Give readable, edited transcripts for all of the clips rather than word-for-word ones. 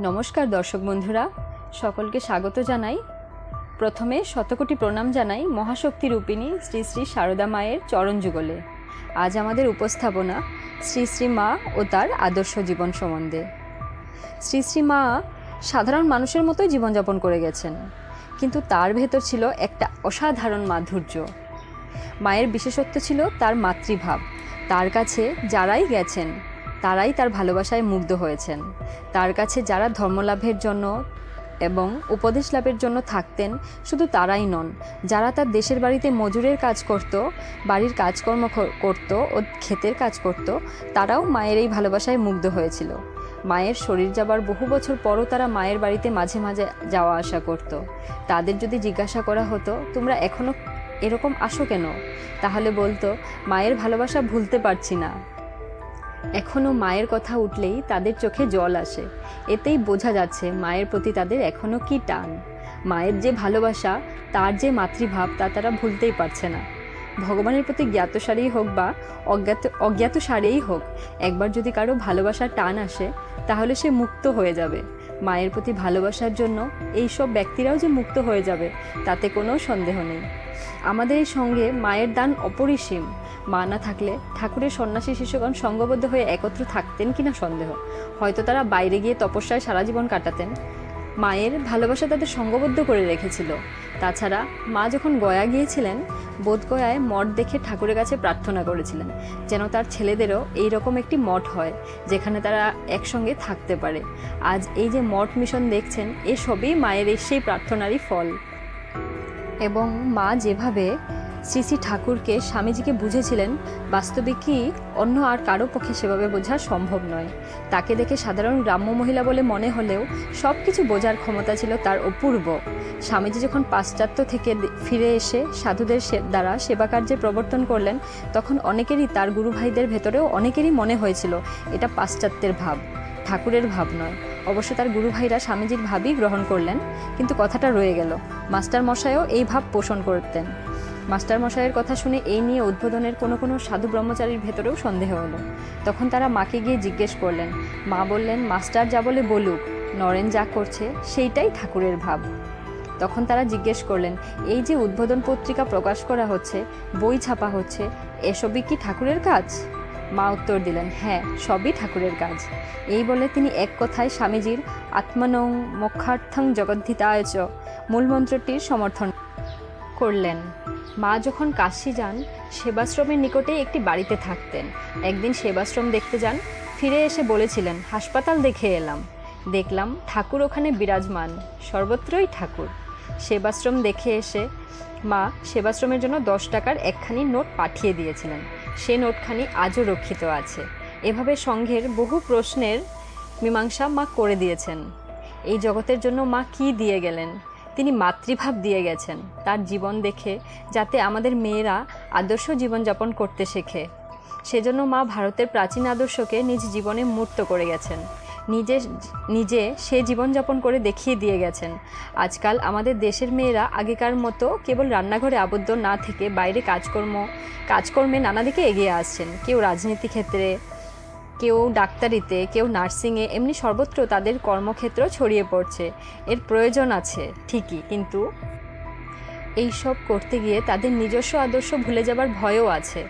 নমস্কার দর্শক বন্ধুরা, সকলকে স্বাগত জানাই। প্রথমে শতকোটি প্রণাম জানাই মহাশক্তি রূপিণী শ্রী শ্রী শারদা মায়ের চরণ যুগলে। আজ আমাদের উপস্থাপনা শ্রী শ্রী মা ও তার আদর্শ জীবন সম্বন্ধে। শ্রী শ্রী মা সাধারণ মানুষের মতোই জীবনযাপন করে গেছেন, কিন্তু তার ভেতর ছিল একটা অসাধারণ মাধুর্য। মায়ের বিশেষত্ব ছিল তার মাতৃভাব। তার কাছে যারাই গেছেন তারাই তার ভালোবাসায় মুগ্ধ হয়েছেন। তার কাছে যারা ধর্মলাভের জন্য এবং উপদেশ লাভের জন্য থাকতেন, শুধু তারাই নন, যারা তার দেশের বাড়িতে মজুরের কাজ করত, বাড়ির কাজকর্ম করত ও ক্ষেতের কাজ করত, তারাও মায়ের এই ভালোবাসায় মুগ্ধ হয়েছিল। মায়ের শরীর যাবার বহু বছর পরও তারা মায়ের বাড়িতে মাঝে মাঝে যাওয়া আসা করত। তাদের যদি জিজ্ঞাসা করা হতো, তোমরা এখনও এরকম আসো কেন, তাহলে বলতো, মায়ের ভালোবাসা ভুলতে পারছি না। এখনও মায়ের কথা উঠলেই তাদের চোখে জল আসে। এতেই বোঝা যাচ্ছে মায়ের প্রতি তাদের এখনও কি টান। মায়ের যে ভালোবাসা, তার যে মাতৃভাব, তা তারা ভুলতেই পারছে না। ভগবানের প্রতি জ্ঞাতসারেই হোক বা অজ্ঞাতসারেই হোক, একবার যদি কারো ভালোবাসার টান আসে, তাহলে সে মুক্ত হয়ে যাবে। মায়ের প্রতি ভালোবাসার জন্য এই সব ব্যক্তিরাও যে মুক্ত হয়ে যাবে, তাতে কোনো সন্দেহ নেই। আমাদের এই সঙ্গে মায়ের দান অপরিসীম। মা না থাকলে ঠাকুরের সন্ন্যাসী শিষ্যগণ সঙ্গবদ্ধ হয়ে একত্র থাকতেন কিনা সন্দেহ। হয়তো তারা বাইরে গিয়ে তপস্যায় সারা জীবন কাটাতেন। মায়ের ভালোবাসা তাদের সঙ্গবদ্ধ করে রেখেছিল। তাছাড়া মা যখন গয়া গিয়েছিলেন, বোধগয়ায় মঠ দেখে ঠাকুরের কাছে প্রার্থনা করেছিলেন যেন তার ছেলেদেরও এই রকম একটি মঠ হয়, যেখানে তারা একসঙ্গে থাকতে পারে। আজ এই যে মঠ মিশন দেখছেন, এসবই মায়ের সেই প্রার্থনারই ফল। এবং মা যেভাবে শ্রী শ্রী ঠাকুরকে, স্বামীজিকে বুঝেছিলেন, বাস্তবিকই অন্য আর কারো পক্ষে সেভাবে বোঝা সম্ভব নয়। তাকে দেখে সাধারণ গ্রাম্য মহিলা বলে মনে হলেও সব কিছু বোঝার ক্ষমতা ছিল তার অপূর্ব। স্বামীজি যখন পাশ্চাত্য থেকে ফিরে এসে সাধুদের দ্বারা সেবা কার্যের প্রবর্তন করলেন, তখন অনেকেরই, তার গুরু ভাইদের ভেতরেও অনেকেরই মনে হয়েছিল এটা পাশ্চাত্যের ভাব, ঠাকুরের ভাব নয়। অবশ্য তার গুরু ভাইরা স্বামীজির ভাবই গ্রহণ করলেন, কিন্তু কথাটা রয়ে গেল। মাস্টার মশাইও এই ভাব পোষণ করতেন। মাস্টার মশাইয়ের কথা শুনে এই নিয়ে উদ্বোধনের কোনো সাধু ব্রহ্মচারীর ভেতরেও সন্দেহ হলো। তখন তারা মাকে গিয়ে জিজ্ঞেস করলেন। মা বললেন, মাস্টার যা বলে বলুক, নরেন যা করছে সেইটাই ঠাকুরের ভাব। তখন তারা জিজ্ঞেস করলেন, এই যে উদ্বোধন পত্রিকা প্রকাশ করা হচ্ছে, বই ছাপা হচ্ছে, এসবই কি ঠাকুরের কাজ? মা উত্তর দিলেন, হ্যাঁ, সবই ঠাকুরের কাজ। এই বলে তিনি এক কথায় স্বামীজির আত্মানং মোক্ষার্থং জগদ্ধিতায় চ মূলমন্ত্রটির সমর্থন করলেন। মা যখন কাশী যান, সেবাশ্রমের নিকটে একটি বাড়িতে থাকতেন। একদিন সেবাশ্রম দেখতে যান, ফিরে এসে বলেছিলেন, হাসপাতাল দেখে এলাম, দেখলাম ঠাকুর ওখানে বিরাজমান, সর্বত্রই ঠাকুর। সেবাশ্রম দেখে এসে মা সেবাশ্রমের জন্য 10 টাকার একখানি নোট পাঠিয়ে দিয়েছিলেন। সে নোটখানি আজও রক্ষিত আছে। এভাবে সংঘের বহু প্রশ্নের মীমাংসা মা করে দিয়েছেন। এই জগতের জন্য মা কি দিয়ে গেলেন? তিনি মাতৃভাব দিয়ে গেছেন, তার জীবন দেখে, যাতে আমাদের মেয়েরা আদর্শ জীবনযাপন করতে শেখে। সেজন্য মা ভারতের প্রাচীন আদর্শকে নিজ জীবনে মূর্ত করে গেছেন। নিজে সে জীবনযাপন করে দেখিয়ে দিয়ে গেছেন। আজকাল আমাদের দেশের মেয়েরা আগেকার মতো কেবল রান্নাঘরে আবদ্ধ না থেকে বাইরে কাজকর্মে নানা দিকে এগিয়ে আসছেন। কেউ রাজনীতি ক্ষেত্রে, কেউ ডাক্তারিতে, কেউ নার্সিংয়ে, এমনি সর্বত্র তাদের কর্মক্ষেত্র ছড়িয়ে পড়ছে। এর প্রয়োজন আছে ঠিকই, কিন্তু এই সব করতে গিয়ে তাদের নিজস্ব আদর্শ ভুলে যাবার ভয়ও আছে।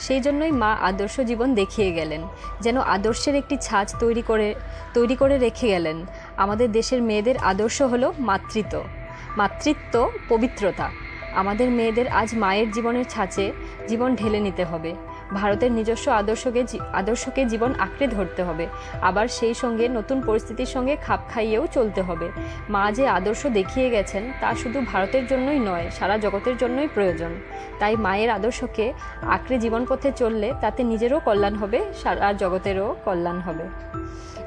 সেই জন্যই মা আদর্শ জীবন দেখিয়ে গেলেন, যেন আদর্শের একটি ছাঁচ তৈরি করে রেখে গেলেন। আমাদের দেশের মেয়েদের আদর্শ হলো মাতৃত্ব, পবিত্রতা। আমাদের মেয়েদের আজ মায়ের জীবনের ছাঁচে জীবন ঢেলে নিতে হবে। ভারতের নিজস্ব আদর্শকে জীবন আঁকড়ে ধরতে হবে। আবার সেই সঙ্গে নতুন পরিস্থিতির সঙ্গে খাপ খাইয়েও চলতে হবে। মা যে আদর্শ দেখিয়ে গেছেন, তা শুধু ভারতের জন্যই নয়, সারা জগতের জন্যই প্রয়োজন। তাই মায়ের আদর্শকে আঁকড়ে জীবনপথে চললে তাতে নিজেরও কল্যাণ হবে, সারা জগতেরও কল্যাণ হবে।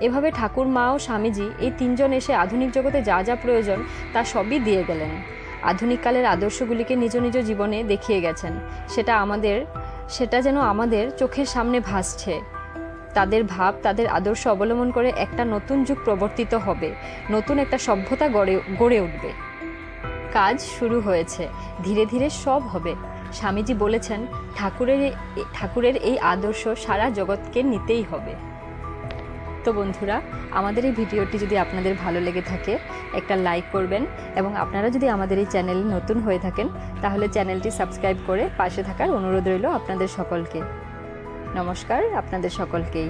এভাবে ঠাকুর, মা ও স্বামীজি এই তিনজন এসে আধুনিক জগতে যা যা প্রয়োজন তা সবই দিয়ে গেলেন। আধুনিককালের আদর্শগুলিকে নিজ নিজ জীবনে দেখিয়ে গেছেন। সেটা যেন আমাদের চোখের সামনে ভাসছে। তাদের ভাব, তাদের আদর্শ অবলম্বন করে একটা নতুন যুগ প্রবর্তিত হবে, নতুন একটা সভ্যতা গড়ে উঠবে। কাজ শুরু হয়েছে, ধীরে ধীরে সব হবে। স্বামীজি বলেছেন, ঠাকুরের এই আদর্শ সারা জগৎকে নিতেই হবে। তো বন্ধুরা, আমাদের এই ভিডিওটি যদি আপনাদের ভালো লেগে থাকে একটা লাইক করবেন, এবং আপনারা যদি আমাদের এই চ্যানেলে নতুন হয়ে থাকেন তাহলে চ্যানেলটি সাবস্ক্রাইব করে পাশে থাকার অনুরোধ রইল আপনাদের সকলকে। নমস্কার আপনাদের সকলকেই।